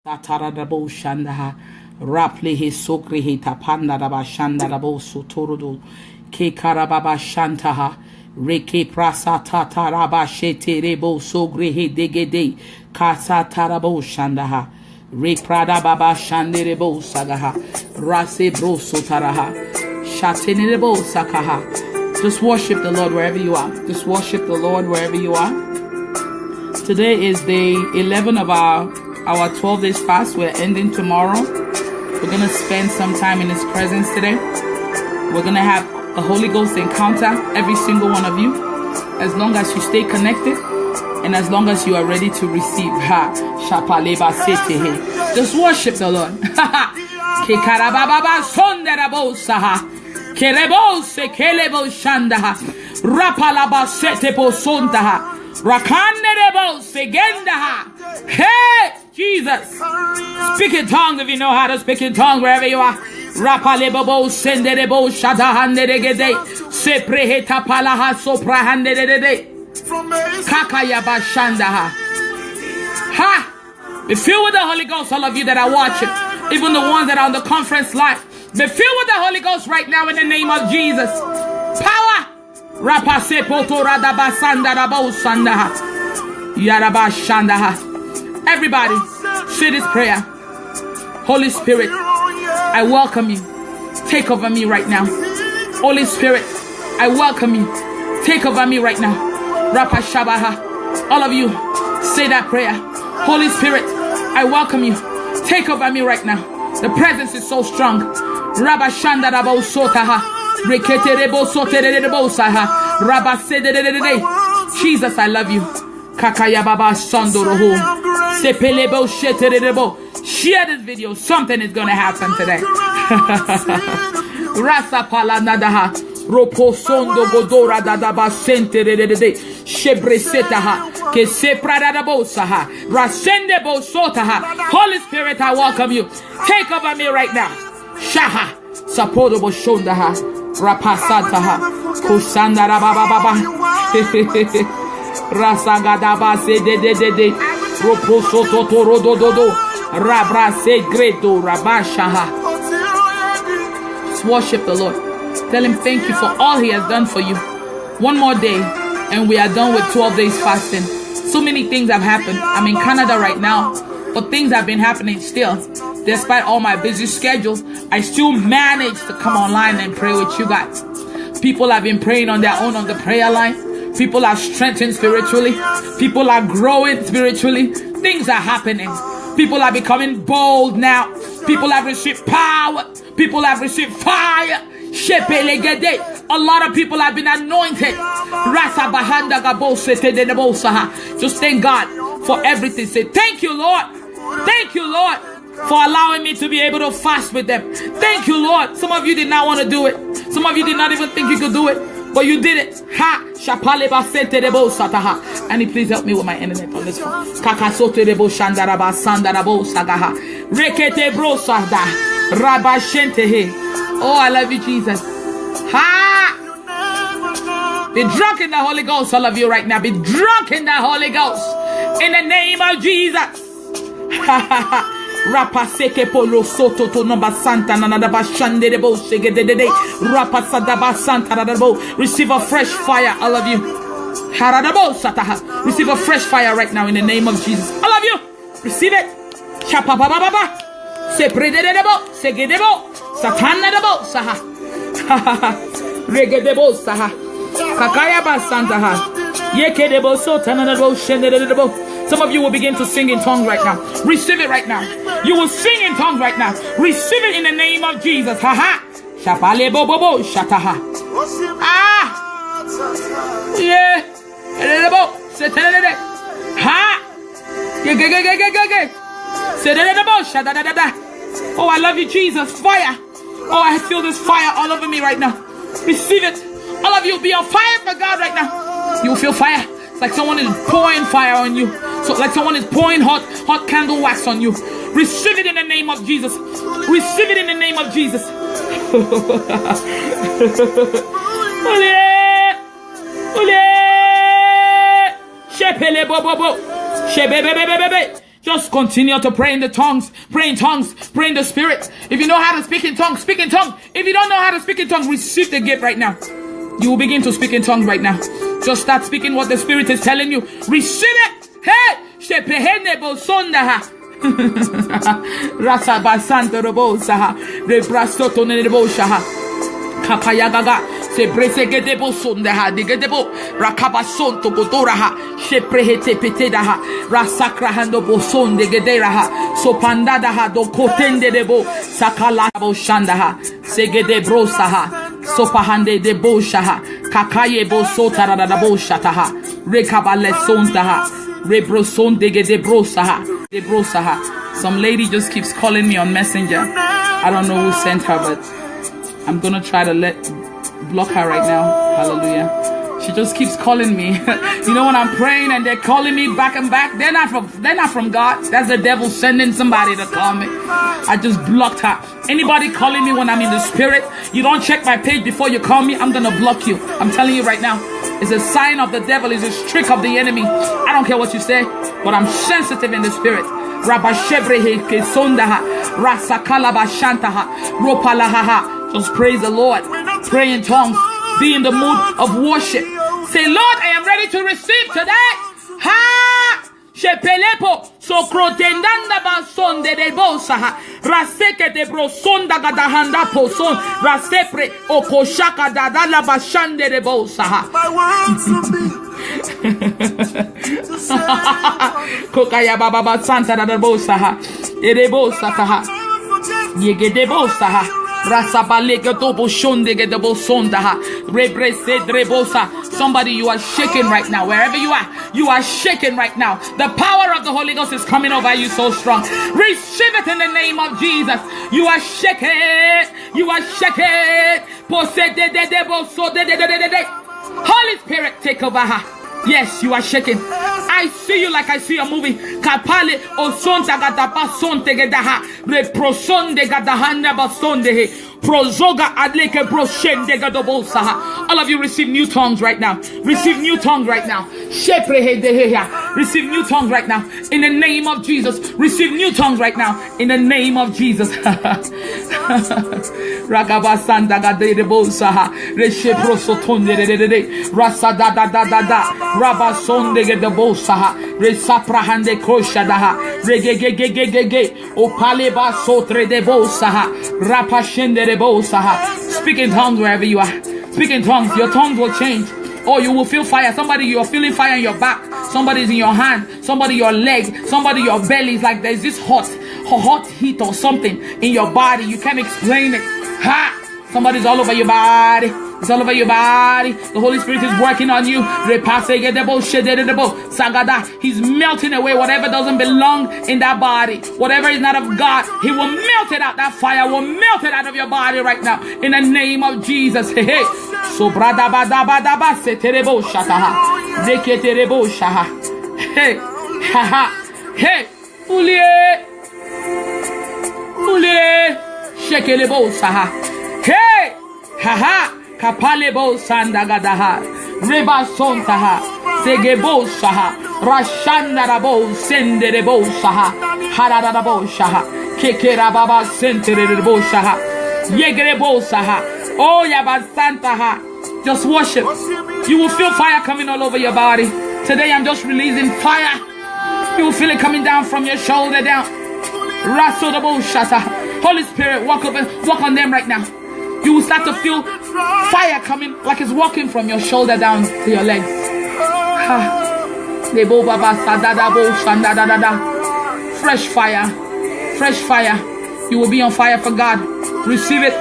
Tatarabo Shandaha Raple he sokri he tapanda raba shandarabo sutorodo ke karababa shantaha reke prasa tataraba sheterebo sogre he degede kasa tarabo shandaha re prada baba shanderebo sagaha rase bro sotaraha shatenebo sakaha. Just worship the Lord wherever you are. Just worship the Lord wherever you are. Today is day 11 of our 12 days fast. We're ending tomorrow. We're going to spend some time in His presence today. We're going to have a Holy Ghost encounter, every single one of you, as long as you stay connected and as long as you are ready to receive. Just worship the Lord. Hey, Jesus. Speak in tongues if you know how to speak in tongues wherever you are. Rapalebo senderebo shadahanderegede sepreheta palaha soprahanderede kakayaba shandaha. Ha! Be filled with the Holy Ghost, all of you that are watching, even the ones that are on the conference live. Be filled with the Holy Ghost right now in the name of Jesus. Power! Rapasepoto radabasandarabo sandaha yaraba shandaha. Everybody, say this prayer. Holy Spirit, I welcome you. Take over me right now. Holy Spirit, I welcome you. Take over me right now. Rapa Shabaha. All of you, say that prayer. Holy Spirit, I welcome you. Take over me right now. The presence is so strong. Rabba Shanda Rabo Sotaha. Rekete Rebo Soterebo Saha. Rabba Sede. Jesus, I love you. Kakaya Baba Sondoroho. Sepelebo Sheterebo. Share this video. Something is going to happen today. Rasa Palanadaha. Ropo Sondo Godora Dadaba Senterede. Shebresetaha. Que Sepradabosaha. Rasendebo Sotaha. Holy Spirit, I welcome you. Take over me right now. Shaha. Sapodobo Shondaha. Rapasantaha. Kusanda Rababa. Rasagadaba Sede. Ropo Soto Torododo. Rabra Segredo Rabashaha. Just worship the Lord. Tell Him thank you for all He has done for you. One more day and we are done with 12 days fasting. So many things have happened. I'm in Canada right now, but things have been happening still. Despite all my busy schedule, I still manage to come online and pray with you guys. People have been praying on their own on the prayer line. People are strengthened spiritually. People are growing spiritually. Things are happening. People are becoming bold now. People have received power. People have received fire. A lot of people have been anointed. Just thank God for everything. Say, thank you, Lord. Thank you, Lord, for allowing me to be able to fast with them. Thank you, Lord. Some of you did not want to do it. Some of you did not even think you could do it. But you did it. Ha! And please help me with my internet on this one. Oh, I love you, Jesus. Ha! Be drunk in the Holy Ghost, all of you right now. Be drunk in the Holy Ghost. In the name of Jesus. Rapaseke polo soto to number santa nanadaba shanderebo segedede rapasadaba santa nanadabo. Receive a fresh fire, all of you. Haradabo sataha. Receive a fresh fire right now in the name of Jesus. All of you, receive it. Chapa baba baba. Seprededebo segedebo satanadabo saha. Regedebo saha. Kakaya basantaha. Yekedebo sotanadabo shenedebo. Some of you will begin to sing in tongues right now. Receive it right now. You will sing in tongues right now. Receive it in the name of Jesus. Ha ha. Shapale bobo shataha. Ah. Yeah. Ha. Oh, I love you, Jesus. Fire. Oh, I feel this fire all over me right now. Receive it. All of you be on fire for God right now. You will feel fire. It's like someone is pouring fire on you. So like someone is pouring hot candle wax on you. Receive it in the name of Jesus. Receive it in the name of Jesus. Just continue to pray in the tongues. Pray in tongues. Pray in the spirit. If you know how to speak in tongues, speak in tongues. If you don't know how to speak in tongues, receive the gift right now. You will begin to speak in tongues right now. Just start speaking what the Spirit is telling you. Receive it. Hey! Shepehene bosondaha. Rasa basanta rebosaha. Rebrasoto nerebosaha. Kapayagaga. Se bresegede bosondaha. Digedebo. Rakabasonto godoraha. Sheprehete petedaha. Rasakrahando bosonde gederaha. Sopandadaha. Dokotende debo. Sakala boshandaha. Segede brosaha. Sopahande de boshaha. Kakaye bosota radabosataha. Rekabale sontaha. Rebroson de brosaha. De brosaha. Some lady just keeps calling me on Messenger. I don't know who sent her, but I'm gonna try to block her right now. Hallelujah. She just keeps calling me. You know, when I'm praying and they're calling me back and back, they're not from God. That's the devil sending somebody to call me. I just blocked her. Anybody calling me when I'm in the spirit, you don't check my page before you call me, I'm gonna block you. I'm telling you right now. It's a sign of the devil. It's a trick of the enemy. I don't care what you say, but I'm sensitive in the spirit. Just praise the Lord. Pray in tongues. Be in the mood of worship. Say, Lord, I am ready to receive today. Ha! Shepelepo sokrotendanda basonde de bosa raseke de brosonda gadahanda poson rasepre okoshaka dadala bashande de bosa. Kokaya baba santa da bosa ere bosa ha yege de bosa Somebody, you are shaking right now. Wherever you are shaking right now. The power of the Holy Ghost is coming over you so strong. Receive it in the name of Jesus. You are shaking. You are shaking. Holy Spirit, take over her. Yes, you are shaking. I see you like I see a movie. Kapale osonta gadapa sonte gedaha. Reprosonde gadahanda basonde. Prozoga adleke broshende gadobosaha. All of you receive new tongues right now. Receive new tongues right now. Receive new tongues right now. In the name of Jesus. Receive new tongues right now. In the name of Jesus. Rakabasanda gadebosaha. Reshe prosotonde de rasa da da da da da. Rabasonde gedebosaha. Resaprahande koshadaha. Regegegegege. Opaleba sotre debosaha. Rapashende. Speak in tongues wherever you are. Speak in tongues. Your tongues will change. Or you will feel fire. Somebody, you're feeling fire in your back. Somebody's in your hand. Somebody your leg. Somebody your belly. It's like there's this hot heat or something in your body. You can't explain it. Ha! Somebody's all over your body. It's all over your body. The Holy Spirit is working on you. He's melting away whatever doesn't belong in that body. Whatever is not of God, He will melt it out. That fire will melt it out of your body right now. In the name of Jesus. Hey, hey. So hey, ha ha, hey, ulie, shekelebo saha, hey, ha ha. Kapalebo sandagadaha, Reba sontaha, Segebo saha, Rashandarabo, Senderebo saha, Hararabo saha, Kekerababa senterebo saha, Yegrebo saha, Oh Yabasantaha. Just worship. You will feel fire coming all over your body. Today I'm just releasing fire. You will feel it coming down from your shoulder down. Rasodabo shata. Holy Spirit, walk on them right now. You will start to feel fire coming like it's walking from your shoulder down to your legs. Fresh fire. Fresh fire. You will be on fire for God. Receive it.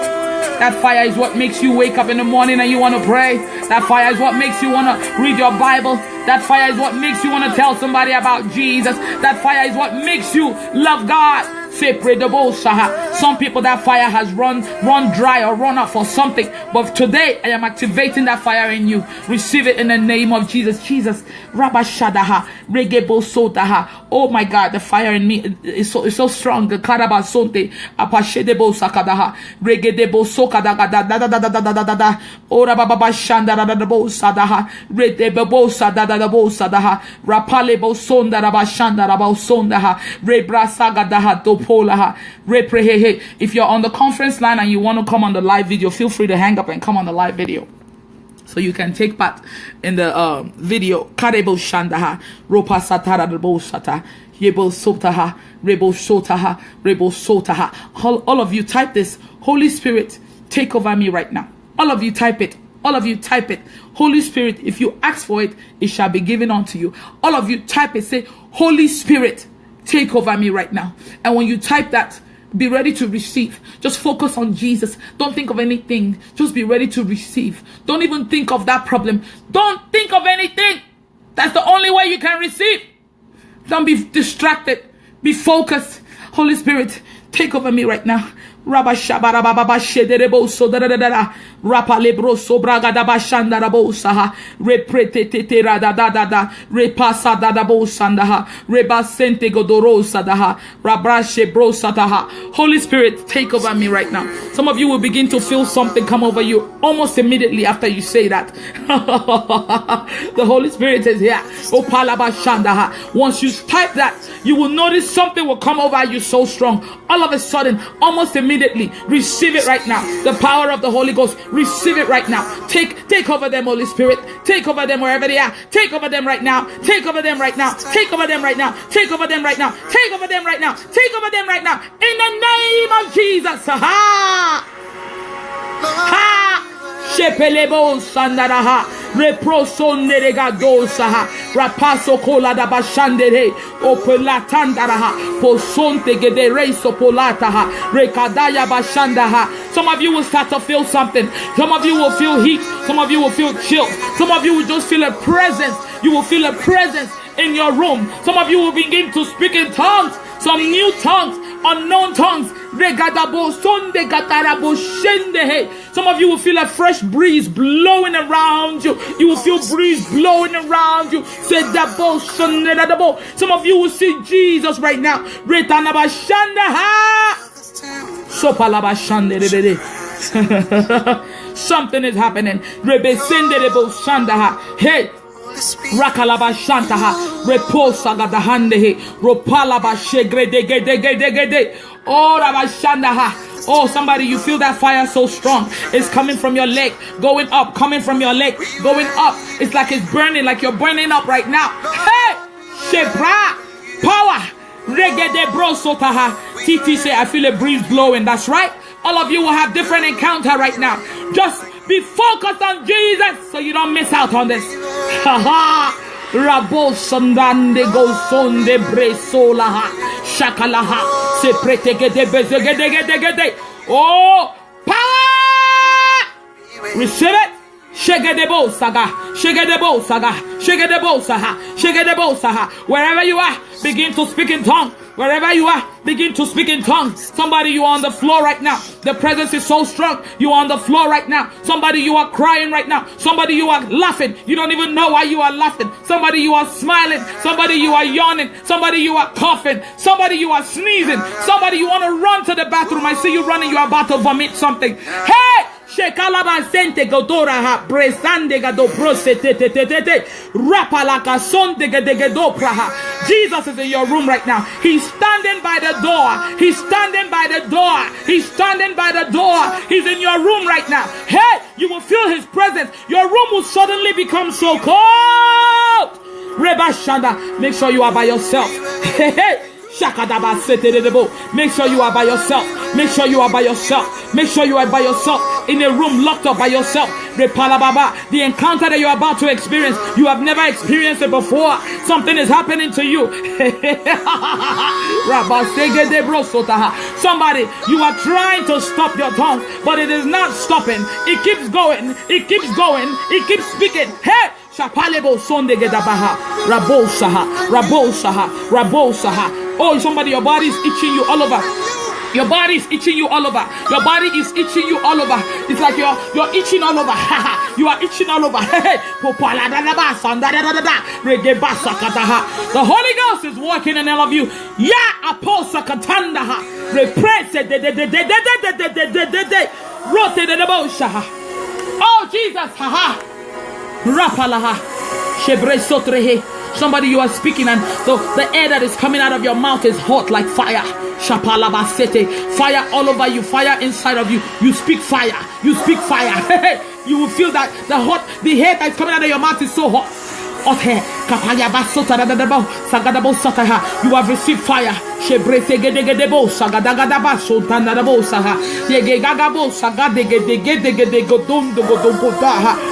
That fire is what makes you wake up in the morning and you want to pray. That fire is what makes you want to read your Bible. That fire is what makes you want to tell somebody about Jesus. That fire is what makes you love God. Some people, that fire has run dry or run out for something. But today, I am activating that fire in you. Receive it in the name of Jesus. Jesus. Rabashadaha. Regebo sotaha. Oh my God, the fire in me is so strong. Karabasonte, apashedebo sakadaha, regedebo sokadaga da da da da da da da da da. Ora baba shanda da da da bo sadaha, redebo sadada da bo sadaha, rapalebo sonda raba shanda raba sondaha, rebrasaga daha dopolaha, reprehehe. If you're on the conference line and you want to come on the live video, feel free to hang up and come on the live video, so you can take part in the video. Karebo shandaha, ropa satara rebo sata, yebo sotaha, rebo sotaha, rebo sotaha. All of you type this. Holy Spirit, take over me right now. All of you type it. All of you type it. Holy Spirit, if you ask for it, it shall be given unto you. All of you type it. Say, Holy Spirit, take over me right now. And when you type that, be ready to receive. Just focus on Jesus. Don't think of anything. Just be ready to receive. Don't even think of that problem. Don't think of anything. That's the only way you can receive. Don't be distracted. Be focused. Holy Spirit, take over me right now. Rabba shabara baba shederebo so da da da da. Rapa lebro so braga da bashanda rabo saha. Reprete te da da da da. Repasa da da bo sandaha. Reba sente godoro sadaha. Rabrashe bro sataha. Holy Spirit, take over me right now. Some of you will begin to feel something come over you almost immediately after you say that. The Holy Spirit is here. Once you type that, you will notice something will come over you so strong. All of a sudden, almost immediately, receive it right now. The power of the Holy Ghost, receive it right now. Take over them, Holy Spirit. Take over them wherever they are. Take over them right now. Take over them right now. Take over them right now. Take over them right now. Take over them right now. Take over them right now. In the name of Jesus. Ha! Ha! Shepelebo sandaraha, reproso neregadosaha, rapaso cola da bashandere, opelatandaraha, posonte gedereso polataha, recadaya bashandaha. Some of you will start to feel something. Some of you will feel heat. Some of you will feel chills. Some of you will just feel a presence. You will feel a presence in your room. Some of you will begin to speak in tongues. Some new tongues, unknown tongues. Some of you will feel a fresh breeze blowing around you. You will feel breeze blowing around you. Some of you will see Jesus right now. Something is happening. Hey. Rakalaba shantaha, reposa gadahandehe, ropalaba shegredegedegedegede, oh rabashandaha. Oh, somebody, you feel that fire so strong. It's coming from your leg, going up, coming from your leg, going up. It's like it's burning, like you're burning up right now. Hey, shebra, power, regede brosotaha. Titi say, I feel a breeze blowing. That's right. All of you will have different encounter right now. Just be focused on Jesus so you don't miss out on this. Haha. Rabo sondande go sonde bresolaha. Shakalaha. Se pretegede bezegedegedegede. Oh, power! Receive it. Shegedebo saga. Shegedebo saga. Shegedebo saha. Shegedebo saha. Wherever you are, begin to speak in tongues. Wherever you are, begin to speak in tongues. Somebody, you are on the floor right now. The presence is so strong. You are on the floor right now. Somebody, you are crying right now. Somebody, you are laughing. You don't even know why you are laughing. Somebody, you are smiling. Somebody, you are yawning. Somebody, you are coughing. Somebody, you are sneezing. Somebody, you want to run to the bathroom. I see you running. You are about to vomit something. Hey! Shekalabasente godora presande gado prosetetetete rapalaka sonde gedegedo praha. Jesus is in your room right now. He's standing by the door. He's standing by the door. He's standing by the door. He's in your room right now. Hey, you will feel his presence. Your room will suddenly become so cold. Reba Shanda, make sure you are by yourself. Hey, hey. Make sure you are by yourself. Make sure you are by yourself. Make sure you are by yourself in a room locked up by yourself. The encounter that you're about to experience, you have never experienced it before. Something is happening to you. Somebody, you are trying to stop your tongue, but it is not stopping. It keeps going. It keeps going. It keeps speaking. Hey! Shapalebo sonde gedabaha, rabosaha, rabosaha, rabosaha. Oh, somebody, your body is itching you all over. Your body is itching you all over. Your body is itching you all over. It's like you're itching all over. You are itching all over. The Holy Ghost is working in all of you. Yeah, aposa katandaha. Repress it. Oh Jesus. Rapalaha. Shebresotrehe. Somebody, you are speaking, and the air that is coming out of your mouth is hot like fire. Shapalabasete. Fire all over you, fire inside of you. You speak fire. You speak fire. You will feel that the air that is coming out of your mouth is so hot. You have received fire.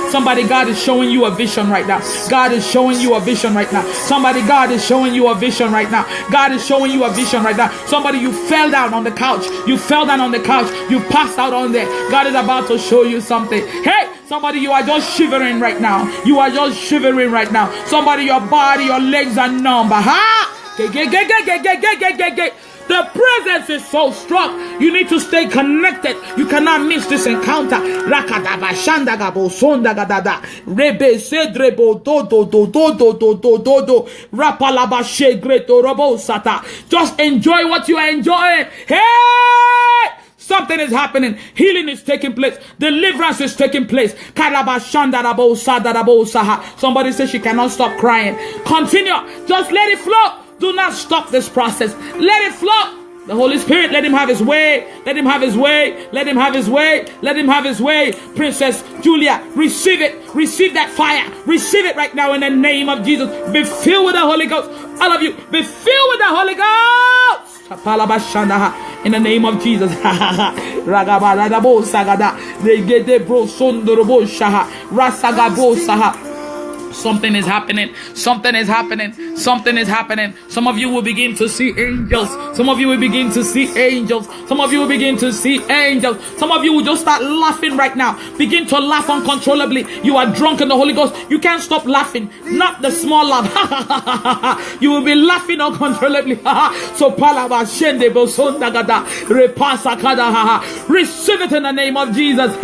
Somebody, God is showing you a vision right now. God is showing you a vision right now. Somebody, God is showing you a vision right now. God is showing you a vision right now. Somebody, you fell down on the couch. You fell down on the couch. You passed out on there. God is about to show you something. Hey! Somebody, you are just shivering right now. You are just shivering right now. Somebody, your body, your legs are numb. The presence is so strong. You need to stay connected. You cannot miss this encounter. Just enjoy what you are enjoying. Hey! Something is happening. Healing is taking place. Deliverance is taking place. Somebody says she cannot stop crying. Continue. Just let it flow. Do not stop this process. Let it flow. The Holy Spirit, let him have his way. Let him have his way. Let him have his way. Let him have his way. Princess Julia, receive it. Receive that fire. Receive it right now in the name of Jesus. Be filled with the Holy Ghost. All of you, be filled with the Holy Ghost. In the name of Jesus. Something is happening. Something is happening. Something is happening. Some of you will begin to see angels. Some of you will begin to see angels. Some of you will begin to see angels. Some of you will just start laughing right now. Begin to laugh uncontrollably. You are drunk in the Holy Ghost. You can't stop laughing. Not the small laugh. You will be laughing uncontrollably. So receive it in the name of Jesus.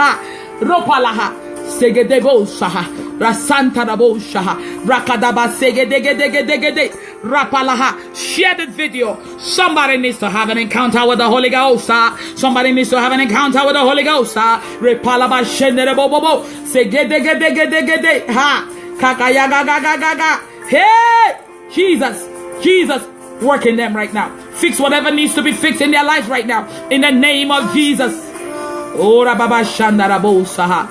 Segedebo saha rasanta rabo shaha rakadaba segedegedegedegede rapalaha. Share the video. Somebody needs to have an encounter with the Holy Ghost. Somebody needs to have an encounter with the Holy Ghost. Repalaba shenderebo bobo segedegedegedegede ha kakayagagagaga. Hey, Jesus, work in them right now. Fix whatever needs to be fixed in their lives right now. In the name of Jesus. Ora baba shandarabo saha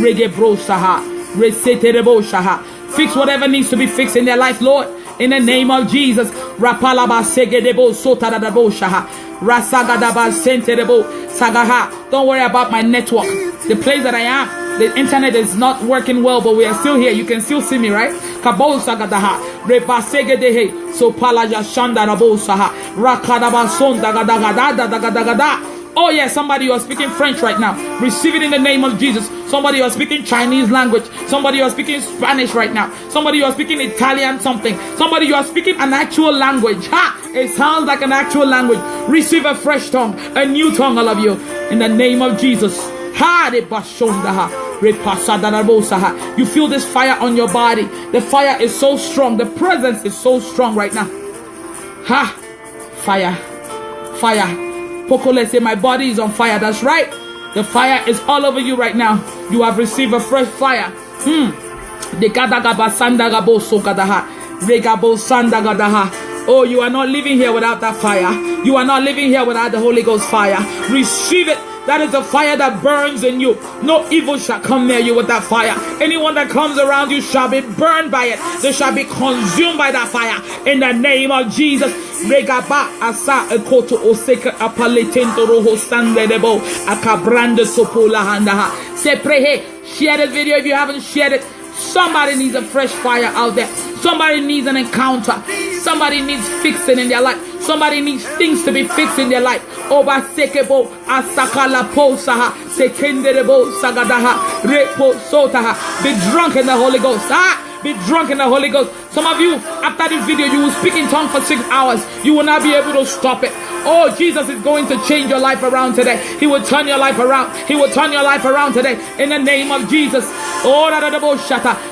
rege bro saha reseterebo shaha. Fix whatever needs to be fixed in their life, Lord, in the name of Jesus. Rapalaba segedebo sotarabo shaha rasagadaba senterebo sagaha. Don't worry about my network. The place that I am, the internet is not working well, but we are still here. You can still see me, right? Kabo sagadaha reba segedehe so palaja shandarabo saha rakadaba sondagadagadagada. Oh yeah, somebody you are speaking French right now. Receive it in the name of Jesus. Somebody you are speaking Chinese language. Somebody you are speaking Spanish right now. Somebody you are speaking Italian something. Somebody you are speaking an actual language. Ha! It sounds like an actual language. Receive a fresh tongue, a new tongue, all of you, in the name of Jesus. Ha! You feel this fire on your body. The fire is so strong. The presence is so strong right now. Ha! Fire. Pokole say my body is on fire. That's right. The fire is all over you right now. You have received a fresh fire. Oh, you are not living here without that fire. You are not living here without the Holy Ghost fire. Receive it. That is the fire that burns in you. No evil shall come near you with that fire. Anyone that comes around you shall be burned by it. They shall be consumed by that fire. In the name of Jesus. Regaba asa ekoto oseka apaletento roho sandebo akabrande sopola handaha. Say pray. Share this video if you haven't shared it. Somebody needs a fresh fire out there. Somebody needs an encounter. Somebody needs fixing in their life. Somebody needs things to be fixed in their life. Oba sekebo asakala posaha sekenderebo sagadaha repo sotaha. Be drunk in the Holy Ghost. Be drunk in the Holy Ghost. Some of you, after this video, you will speak in tongues for 6 hours. You will not be able to stop it. Oh, Jesus is going to change your life around today. He will turn your life around. He will turn your life around today in the name of Jesus. Oh,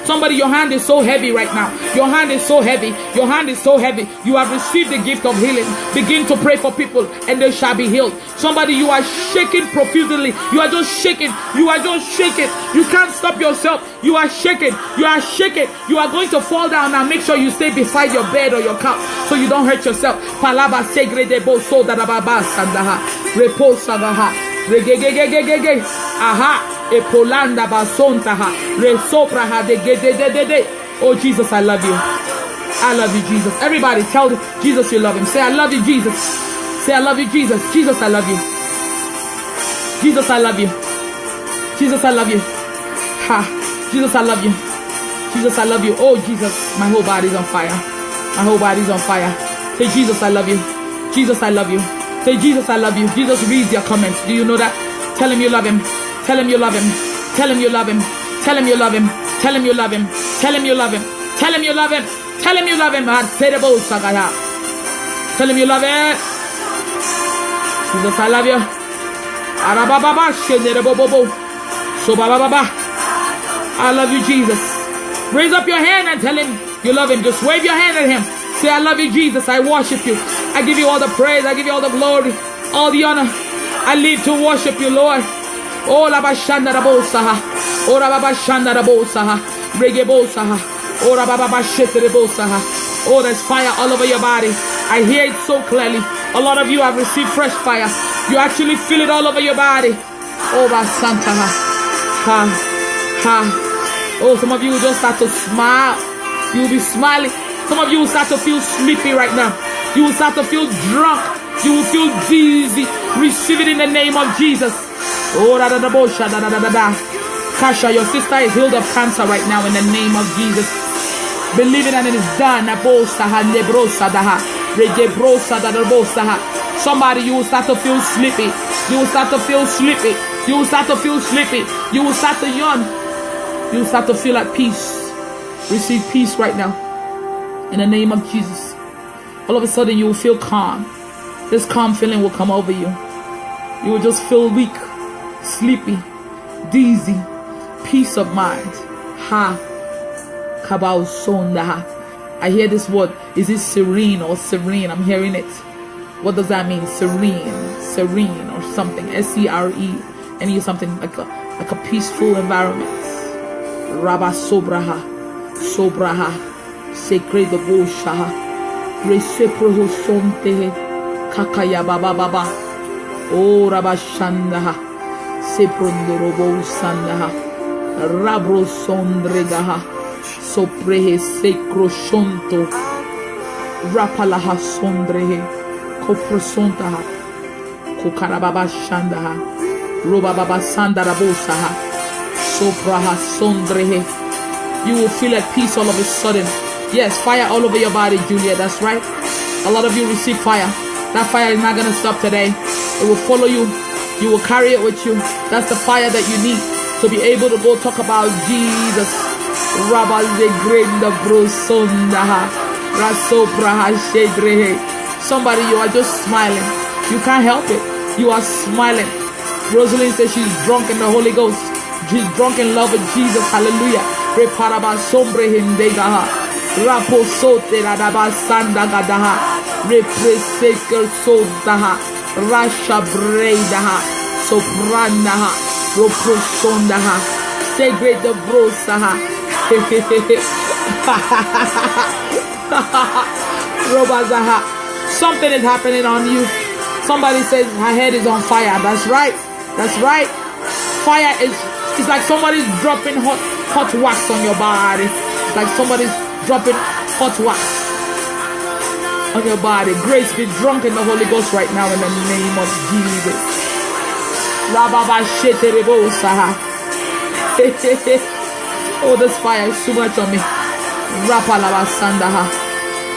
somebody, your hand is so heavy right now. Your hand is so heavy. Your hand is so heavy. You have received the gift of healing. Begin to pray for people and they shall be healed. Somebody, you are shaking profusely. You are just shaking. You are just shaking. You can't stop yourself. You are shaking. You are shaking. You are going to fall down now. Make sure you stay beside your bed or your couch so you don't hurt yourself. Palaba segre de boso da baba sandaha. Reposa daha. Regegegegege. Aha. Epolanda basontaha. Resopraha de de. Oh Jesus, I love you. I love you, Jesus. Everybody tell Jesus you love him. Say, I love you, Jesus. Say, I love you, Jesus. Jesus, I love you. Jesus, I love you. Jesus, I love you. Ha. Jesus, I love you. Jesus, I love you. Oh, Jesus, my whole body's on fire. My whole body's on fire. Say, Jesus, I love you. Jesus, I love you. Say, Jesus, I love you. Jesus reads your comments. Do you know that? Tell him you love him. Tell him you love him. Tell him you love him. Tell him you love him. Tell him you love him. Tell him you love him. Tell him you love him. Tell him you love him. Tell him you love him. Jesus, I love you. I love you, Jesus. Raise up your hand and tell him you love him. Just wave your hand at him. Say, I love you, Jesus. I worship you. I give you all the praise. I give you all the glory, all the honor. I live to worship you, Lord. Oh, la bashanda da bosaha. Oh, la bashanda da bosaha. Reggae bosaha. Oh, la bashete da bosaha. Oh, there's fire all over your body. I hear it so clearly. A lot of you have received fresh fire. You actually feel it all over your body. Oh, basantaha. Ha. Ha. Oh, some of you will just start to smile. You will be smiling. Some of you will start to feel sleepy right now. You will start to feel drunk. You will feel dizzy. Receive it in the name of Jesus. Oh, da da da bo sha da da da da da. Kasha, your sister is healed of cancer right now in the name of Jesus. Believe it and it is done. Somebody, you will start to feel sleepy. You will start to feel sleepy. You will start to feel sleepy. You will start to yawn. You will start to feel at peace. Receive peace right now in the name of Jesus. All of a sudden you will feel calm. This calm feeling will come over you. You will just feel weak, sleepy, dizzy, peace of mind. Ha. Kabao sonda. I hear this word. Is it serene or serene? I'm hearing it. What does that mean? Serene or something. S-E-R-E. And something like a peaceful environment. Rabba sobraha. Sobraha. Sacred Boshaha. Reciprocal sonte. Kakaya baba baba. Oh Rabba Shandaha. Seprondorobo Sandaha. Rabro Sondregaha. Soprehe Secroshonto. Rapalaha Sondrehe. Coprosontaha. Kokarababa Shandaha. Robababa Sandarabosaha. Sopraha Sondrehe. You will feel at peace all of a sudden. Yes, fire all over your body, Julia. That's right. A lot of you receive fire. That fire is not going to stop today. It will follow you. You will carry it with you. That's the fire that you need to be able to go talk about Jesus. Somebody, you are just smiling. You can't help it. You are smiling. Rosalind says she's drunk in the Holy Ghost. She's drunk in love with Jesus. Hallelujah. Reparaba sombre hindegaha. Raposote radaba sandagadaha. Represeker sodaha. Rasha breidaha. Soprandaha. Roprosondaha. Segre de brosaha. Robazaha. Something is happening on you. Somebody says her head is on fire. That's right. That's right. Fire is, it's like somebody's dropping hot wax on your body. It's like somebody's dropping hot wax on your body. Grace, be drunk in the Holy Ghost right now in the name of Jesus. Oh, this fire is too much on me.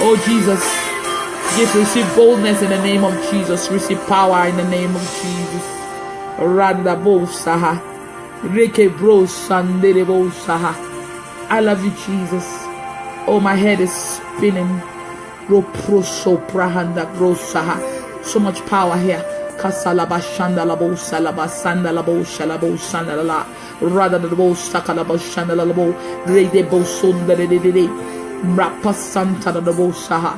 Oh, Jesus. Just receive boldness in the name of Jesus. Receive power in the name of Jesus. I love you, Jesus. Oh, my head is spinning. So much power here. Kasalaba shandalabo salaba sandalabo shalabo sandala. Rather than the bow sakalabo shandalabo. Redebo sundere. Rapa santa the bow saha.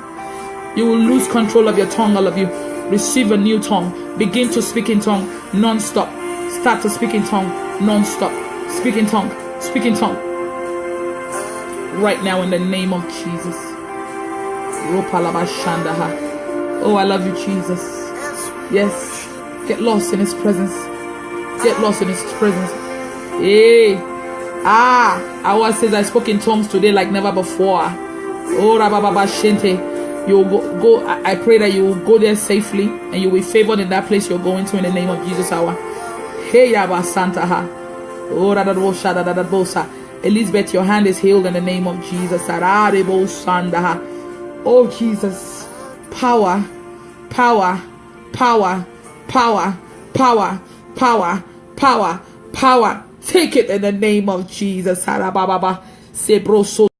You will lose control of your tongue, all of you. Receive a new tongue. Begin to speak in tongue non-stop. Start to speak in tongue non-stop. Speak in tongue. Speak in tongue. Right now in the name of Jesus. Oh, I love you, Jesus. Yes. Get lost in his presence. Get lost in his presence. Hey. Our says I spoke in tongues today like never before. Oh, Rababa Shente. You will go. I pray that you will go there safely and you will be favored in that place you're going to in the name of Jesus. Hey, Yaba Santa. Oh, Elizabeth, your hand is healed in the name of Jesus. Oh, Jesus. Power, power, power, power, power, power, power, power. Take it in the name of Jesus.